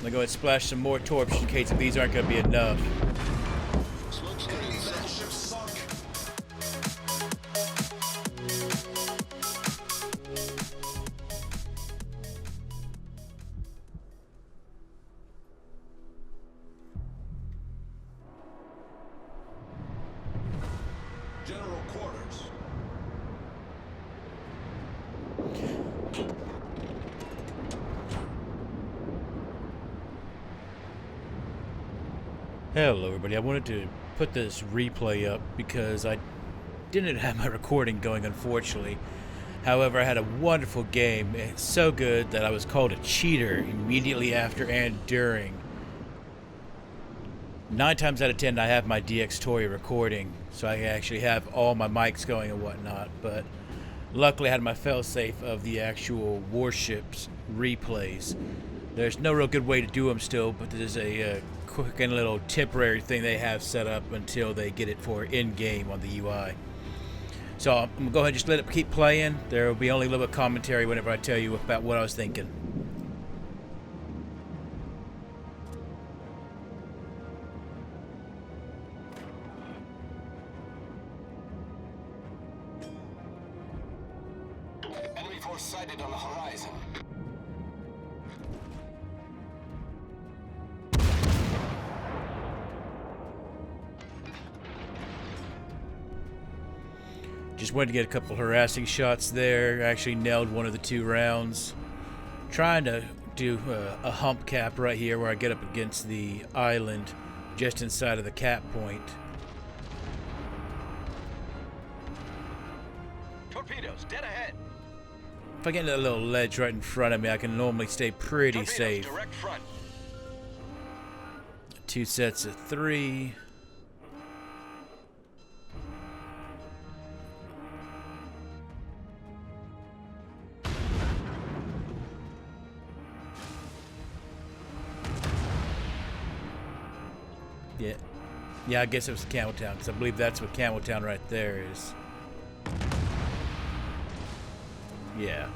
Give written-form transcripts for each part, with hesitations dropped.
I'm gonna go ahead and splash some more torps in case these aren't gonna be enough. General quarters. Hello everybody, I wanted to put this replay up because I didn't have my recording going, unfortunately. However, I had a wonderful game. It's so good that I was called a cheater immediately after and during. 9 times out of 10 I have my Dxtory recording, so I actually have all my mics going and whatnot, but luckily I had my failsafe of the actual Warships replays. There's no real good way to do them still, but there's a quick and little temporary thing they have set up until they get it for in-game on the UI. So I'm going to go ahead and just let it keep playing. There will be only a little bit of commentary whenever I tell you about what I was thinking. Enemy force sighted on the horizon. Just wanted to get a couple harassing shots there. Actually nailed one of the 2 rounds. Trying to do a hump cap right here where I get up against the island just inside of the cap point. Torpedoes dead ahead. If I get into that little ledge right in front of me, I can normally stay pretty Torpedoes safe. direct front. 2 sets of 3. Yeah, I guess it was Cameltown, because I believe that's what Cameltown right there is. Yeah.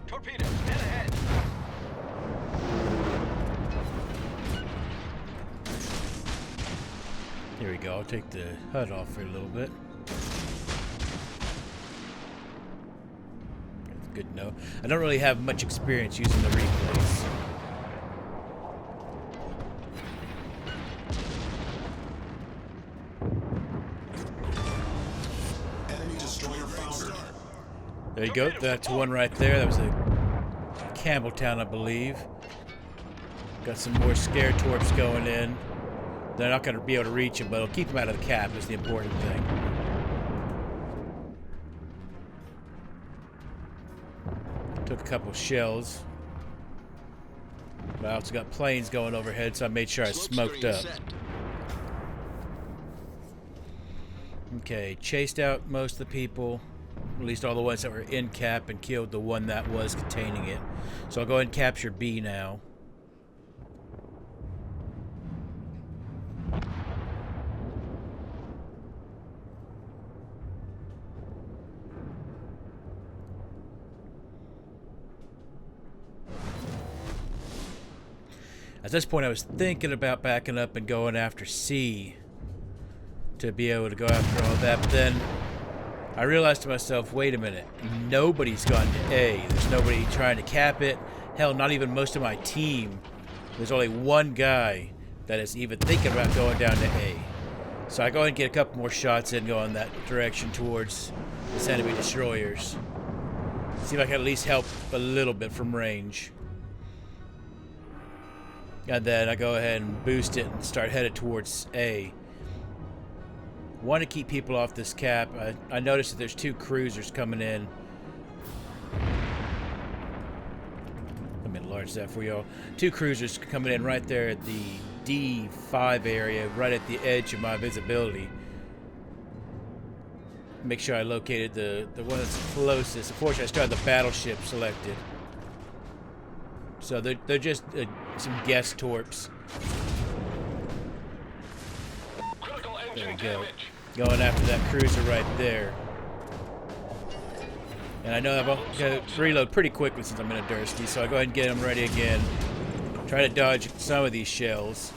Torpedoes dead ahead. Here we go. I'll take the HUD off for a little bit. That's good to know. I don't really have much experience using the replays. Enemy destroyer foundered. There you go. That's one right there. That was a Campbelltown, I believe. Got some more scare torps going in. They're not going to be able to reach him, but it'll keep him out of the cap is the important thing. Took a couple shells. But I also got planes going overhead, so I made sure I smoked up. Okay, chased out most of the people. At least all the ones that were in cap, and killed the one that was containing it. So I'll go ahead and capture B now. At this point, I was thinking about backing up and going after C to be able to go after all that, but then I realized to myself, wait a minute, nobody's gone to A. There's nobody trying to cap it. Hell, not even most of my team. There's only one guy that is even thinking about going down to A. So I go ahead and get a couple more shots in, go in that direction towards this enemy destroyers. See if I can at least help a little bit from range. And then I go ahead and boost it and start headed towards A. Want to keep people off this cap. I noticed that there's 2 cruisers coming in. Let me enlarge that for y'all. 2 cruisers coming in right there at the D5 area, right at the edge of my visibility. Make sure I located the one that's closest. Unfortunately, I still have the battleship selected. So they're just some guest torps. There we go. Going after that cruiser right there. And I know I've got to reload pretty quickly since I'm in a Derzki, so I go ahead and get them ready again. Try to dodge some of these shells.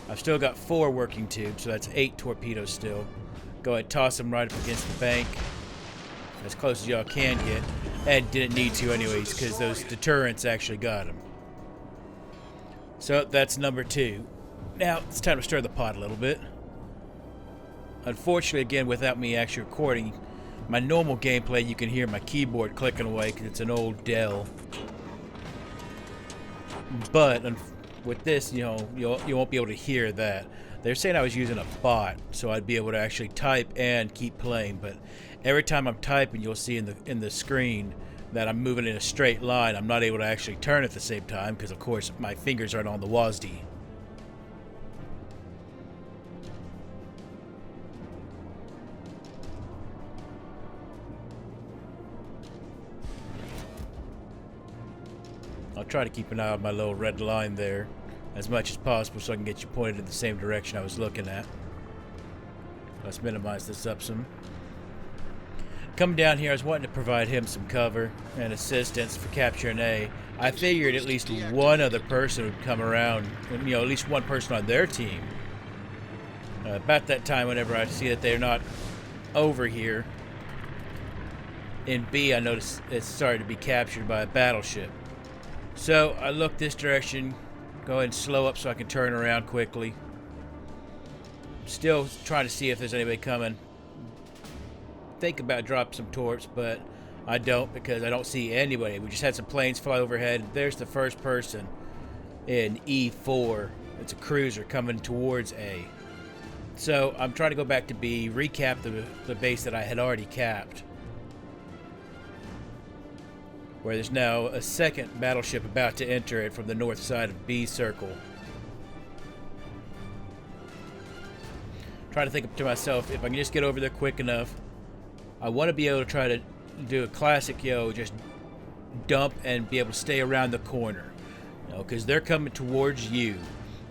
I've still got 4 working tubes, so that's 8 torpedoes still. Go ahead and toss them right up against the bank. As close as y'all can get. And didn't need to anyways, because those deterrents actually got them. So that's number 2. Now, it's time to stir the pot a little bit. Unfortunately, again, without me actually recording, my normal gameplay, you can hear my keyboard clicking away because it's an old Dell. But with this, you know, you won't be able to hear that. They're saying I was using a bot, so I'd be able to actually type and keep playing. But every time I'm typing, you'll see in the screen that I'm moving in a straight line. I'm not able to actually turn at the same time because, of course, my fingers aren't on the WASD. I'll try to keep an eye on my little red line there as much as possible so I can get you pointed in the same direction I was looking at. Let's minimize this up some. Coming down here, I was wanting to provide him some cover and assistance for capturing A. I figured at least one other person would come around, you know, at least one person on their team. About that time, whenever I see that they're not over here, in B, I noticed it started to be captured by a battleship. So I look this direction, go ahead and slow up so I can turn around quickly. Still trying to see if there's anybody coming. Think about dropping some torps, but I don't because I don't see anybody. We just had some planes fly overhead. There's the first person in E4. It's a cruiser coming towards A. So I'm trying to go back to B, recap the base that I had already capped, where there's now a second battleship about to enter it from the north side of B circle. Trying to think to myself, if I can just get over there quick enough, I want to be able to try to do a classic, just dump and be able to stay around the corner. Because they're coming towards you.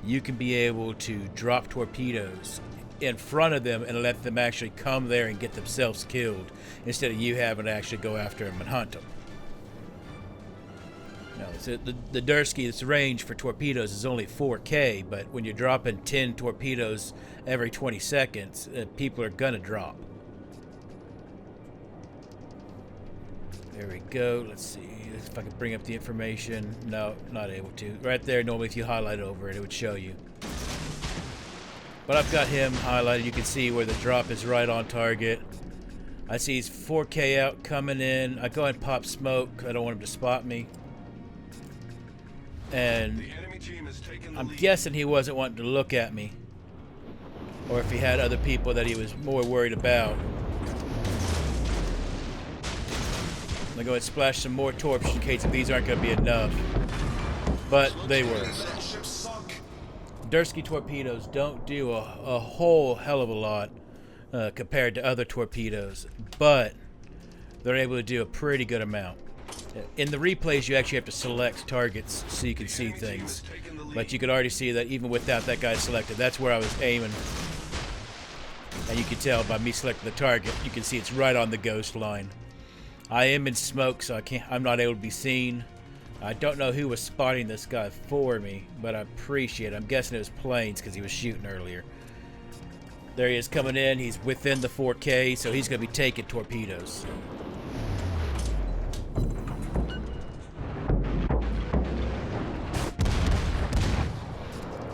You can be able to drop torpedoes in front of them and let them actually come there and get themselves killed instead of you having to actually go after them and hunt them. So the Derzki's range for torpedoes is only 4K, but when you're dropping 10 torpedoes every 20 seconds, people are gonna drop. There we go. Let's see if I can bring up the information. No, not able to. Right there, normally if you highlight over it, it would show you. But I've got him highlighted. You can see where the drop is right on target. I see he's 4K out coming in. I go ahead and pop smoke. I don't want him to spot me. And I'm guessing he wasn't wanting to look at me, or if he had other people that he was more worried about. I'm gonna go ahead and splash some more torps in case these aren't gonna be enough, but they were. Derzki torpedoes don't do a whole hell of a lot compared to other torpedoes, but they're able to do a pretty good amount. In the replays, you actually have to select targets so you can see things. But you could already see that even without that guy selected, that's where I was aiming. And you can tell by me selecting the target, you can see it's right on the ghost line. I am in smoke, so I'm not able to be seen. I don't know who was spotting this guy for me, but I appreciate it. I'm guessing it was planes because he was shooting earlier. There he is coming in. He's within the 4K, so he's going to be taking torpedoes.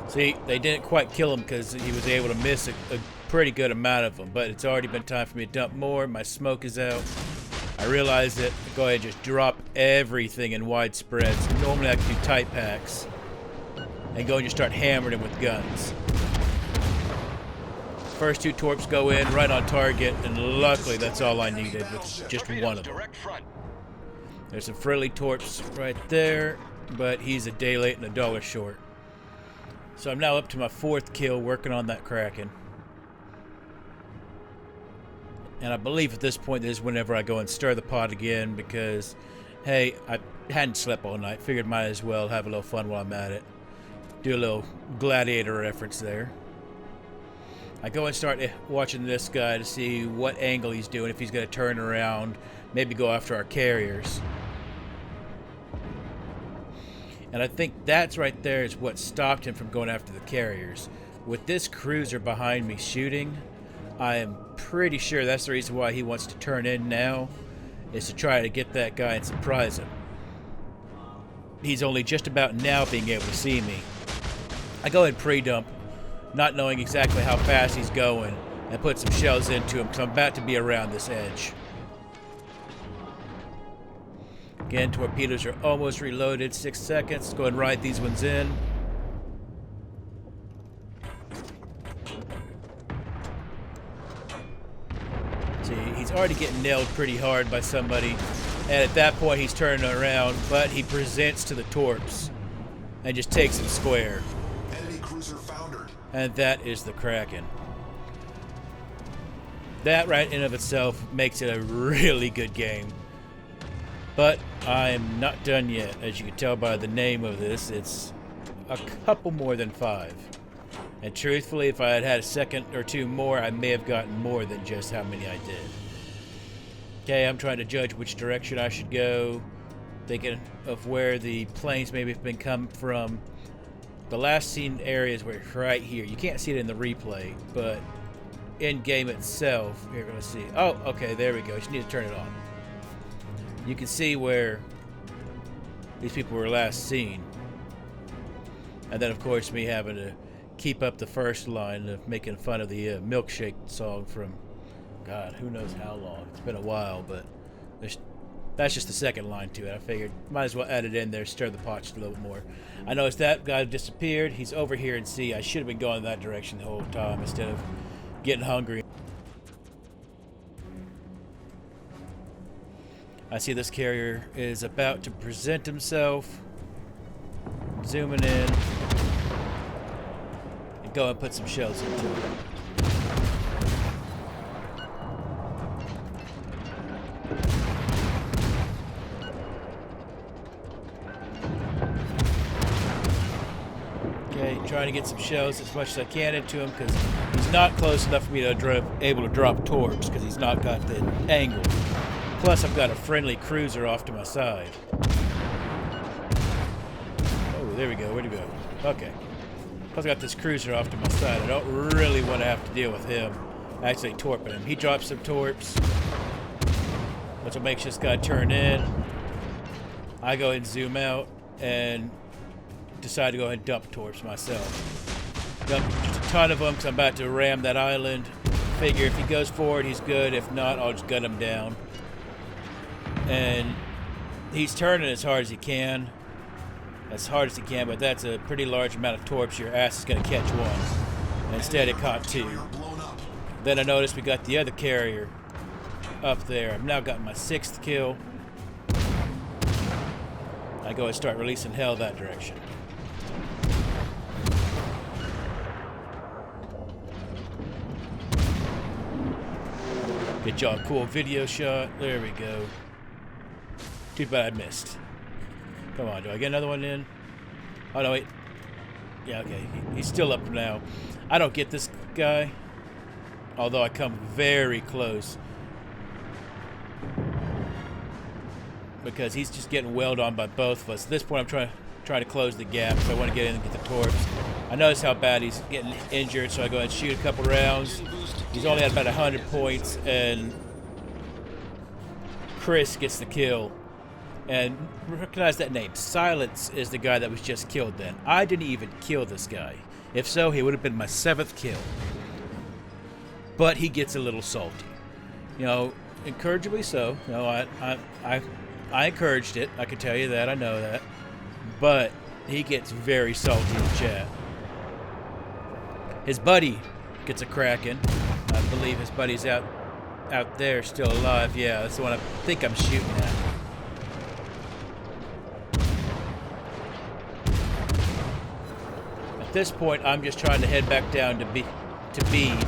See, they didn't quite kill him because he was able to miss a pretty good amount of them, but it's already been time for me to dump more. My smoke is out. I realized that go ahead and just drop everything in wide spreads. Normally I can do tight packs and go and just start hammering them with guns. First 2 torps go in right on target, and luckily that's all I needed with just one of them. There's some friendly torps right there, but he's a day late and $1 short. So I'm now up to my 4th kill working on that Kraken. And I believe at this point this is whenever I go and stir the pot again because, hey, hadn't slept all night. Figured might as well have a little fun while I'm at it. Do a little Gladiator reference there. I go and start watching this guy to see what angle he's doing, if he's going to turn around, maybe go after our carriers. And I think that's right there is what stopped him from going after the carriers. With this cruiser behind me shooting, I am pretty sure that's the reason why he wants to turn in now, is to try to get that guy and surprise him. He's only just about now being able to see me. I go ahead and pre-dump, not knowing exactly how fast he's going, and put some shells into him because I'm about to be around this edge. Again, torpedoes are almost reloaded. 6 seconds. Go ahead and ride these ones in. See, he's already getting nailed pretty hard by somebody, and at that point he's turning around, but he presents to the torps and just takes it square. Enemy cruiser foundered. And that is the Kraken. That right in of itself makes it a really good game. But I'm not done yet. As you can tell by the name of this, it's a couple more than 5. And truthfully, if I had had a second or two more, I may have gotten more than just how many I did. Okay, I'm trying to judge which direction I should go. Thinking of where the planes maybe have been coming from. The last seen areas were right here. You can't see it in the replay, but in game itself, you're going to see. Oh, okay, there we go. You just need to turn it on. You can see where these people were last seen. And then, of course, me having to keep up the first line of making fun of the milkshake song from, God, who knows how long. It's been a while, but that's just the second line to it. I figured might as well add it in there, stir the pot just a little bit more. I noticed that guy disappeared. He's over here in C. I should have been going that direction the whole time instead of getting hungry. I see this carrier is about to present himself. Zooming in. And go and put some shells into it. Okay, trying to get some shells as much as I can into him because he's not close enough for me to able to drop torps because he's not got the angle. Plus, I've got a friendly cruiser off to my side. Oh, there we go. Where'd he go? Okay. Plus, I got this cruiser off to my side. I don't really want to have to deal with him actually torping him. He drops some torps, which will make this guy turn in. I go ahead and zoom out and decide to go ahead and dump torps myself. Dump just a ton of them because I'm about to ram that island. Figure if he goes forward, he's good. If not, I'll just gun him down. And he's turning as hard as he can. But that's a pretty large amount of torps. Your ass is going to catch one. And instead, it caught 2. Then I noticed we got the other carrier up there. I've now got my 6th kill. I go and start releasing hell that direction. Good job, cool video shot. There we go. Too bad I missed. Come on, do I get another one in? Oh, no, wait. Yeah, okay. He's still up now. I don't get this guy. Although I come very close. Because he's just getting wailed on by both of us. At this point, I'm trying to close the gap. So I want to get in and get the torps. I notice how bad he's getting injured, so I go ahead and shoot a couple rounds. He's only at about 100 points, and Chris gets the kill. And recognize that name. Silence is the guy that was just killed then. I didn't even kill this guy. If so, he would have been my 7th kill. But he gets a little salty. You know, encouragingly so. You know, I encouraged it. I can tell you that. I know that. But he gets very salty in chat. His buddy gets a Kraken. I believe his buddy's out there still alive. Yeah, that's the one I think I'm shooting at. At this point, I'm just trying to head back down to B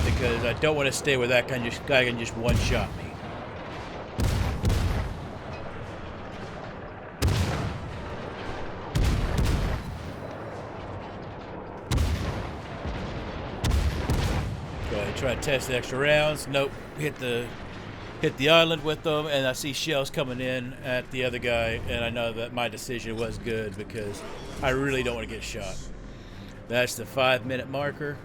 because I don't want to stay where that guy can just one-shot me. Try to test the extra rounds. Nope. Hit the island with them, and I see shells coming in at the other guy, and I know that my decision was good because I really don't want to get shot. That's the 5-minute marker.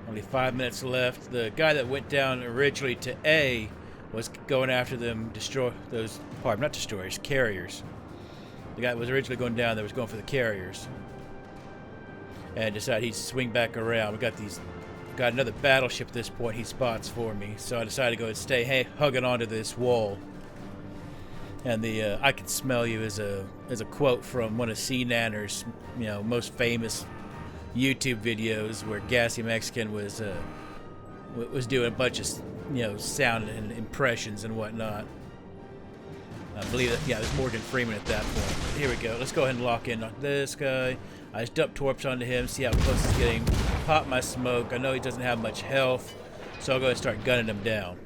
Only 5 minutes left. The guy that went down originally to A was going after them, not destroyers, carriers. The guy that was originally going down there was going for the carriers. And decided he'd swing back around. We got another battleship at this point he spots for me. So I decided to go and stay hugging onto this wall. And the "I can smell you" is a quote from one of C. Nanner's most famous YouTube videos, where Gassy Mexican was doing a bunch of sound and impressions and whatnot. I believe that it was Morgan Freeman at that point. But here we go. Let's go ahead and lock in on this guy. I just dump torps onto him, see how close he's getting. Pop my smoke. I know he doesn't have much health, so I'll go ahead and start gunning him down.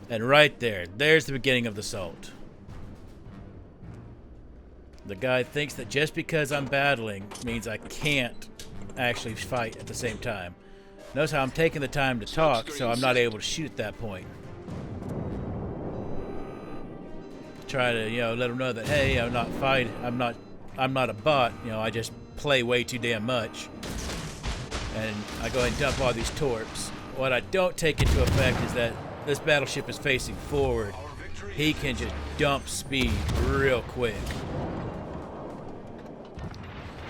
And right there's the beginning of the assault. The guy thinks that just because I'm battling means I can't actually fight at the same time. Notice how I'm taking the time to talk, so I'm not able to shoot at that point. Try to let him know that, hey, I'm not fighting. I'm not a bot. I just play way too damn much. And I go ahead and dump all these torps. What I don't take into effect is that this battleship is facing forward. He can just dump speed real quick.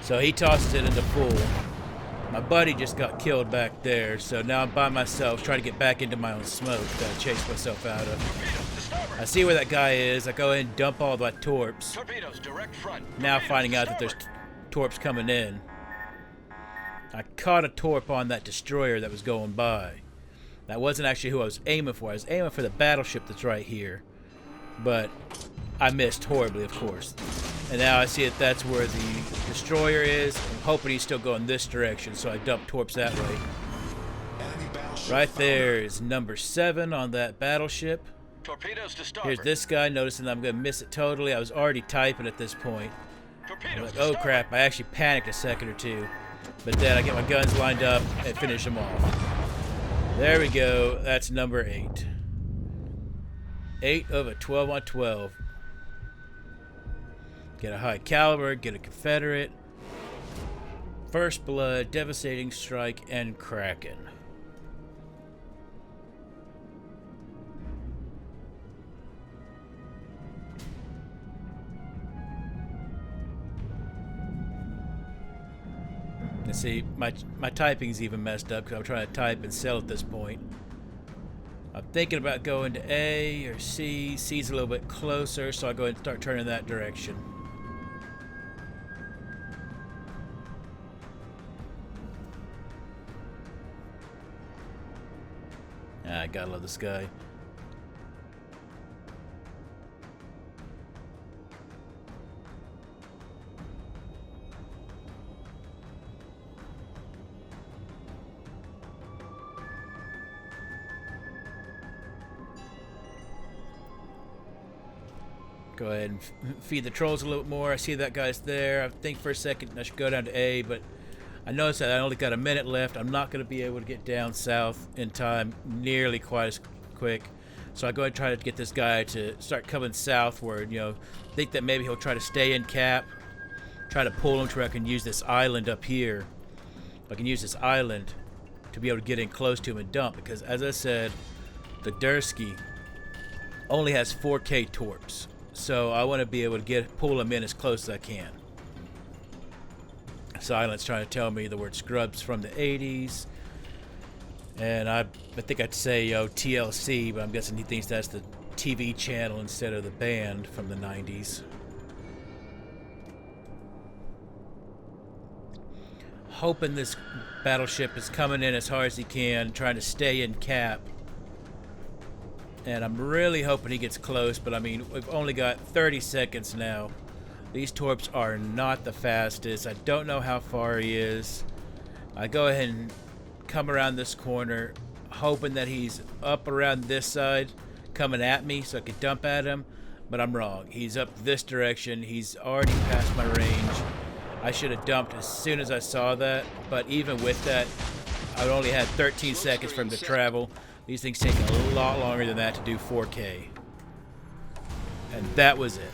So he tosses it into full. My buddy just got killed back there, so now I'm by myself trying to get back into my own smoke that I chased myself out of. I see where that guy is. I go ahead and dump all my torps. Torpedoes, direct front. Now finding out that there's torps coming in. I caught a torp on that destroyer that was going by. That wasn't actually who I was aiming for. I was aiming for the battleship that's right here. But I missed horribly, of course. And now I see that that's where the destroyer is. I'm hoping he's still going this direction, so I dump torps that way. Right there is number 7 on that battleship. Torpedoes to starboard. Here's this guy, noticing that I'm going to miss it totally. I was already typing at this point. I'm like, oh crap, I actually panicked a second or two. But then I get my guns lined up and finish them off. There we go. That's number 8. 8 of a 12 on 12. Get a high caliber, get a Confederate. First blood, devastating strike, and Kraken. Let's see, my typing's even messed up because I'm trying to type and sell at this point. I'm thinking about going to A or C. C's a little bit closer, so I'll go ahead and start turning that direction. I gotta love this guy. Go ahead and feed the trolls a little bit more. I see that guy's there. I think for a second I should go down to A, but I noticed that I only got a minute left. I'm not going to be able to get down south in time nearly quite as quick. So I go ahead and try to get this guy to start coming southward. Think that maybe he'll try to stay in cap. Try to pull him to where I can use this island up here. I can use this island to be able to get in close to him and dump. Because as I said, the Derzki only has 4K torps. So I want to be able to pull him in as close as I can. Silent's trying to tell me the word scrubs from the 80s. And I think I'd say TLC, but I'm guessing he thinks that's the TV channel instead of the band from the 90s. Hoping this battleship is coming in as hard as he can, trying to stay in cap. And I'm really hoping he gets close, but I mean, we've only got 30 seconds now. These torps are not the fastest. I don't know how far he is. I go ahead and come around this corner, hoping that he's up around this side, coming at me so I could dump at him, but I'm wrong. He's up this direction. He's already past my range. I should have dumped as soon as I saw that, but even with that, I only had 13 seconds for him to travel. These things take a lot longer than that to do 4K. And that was it.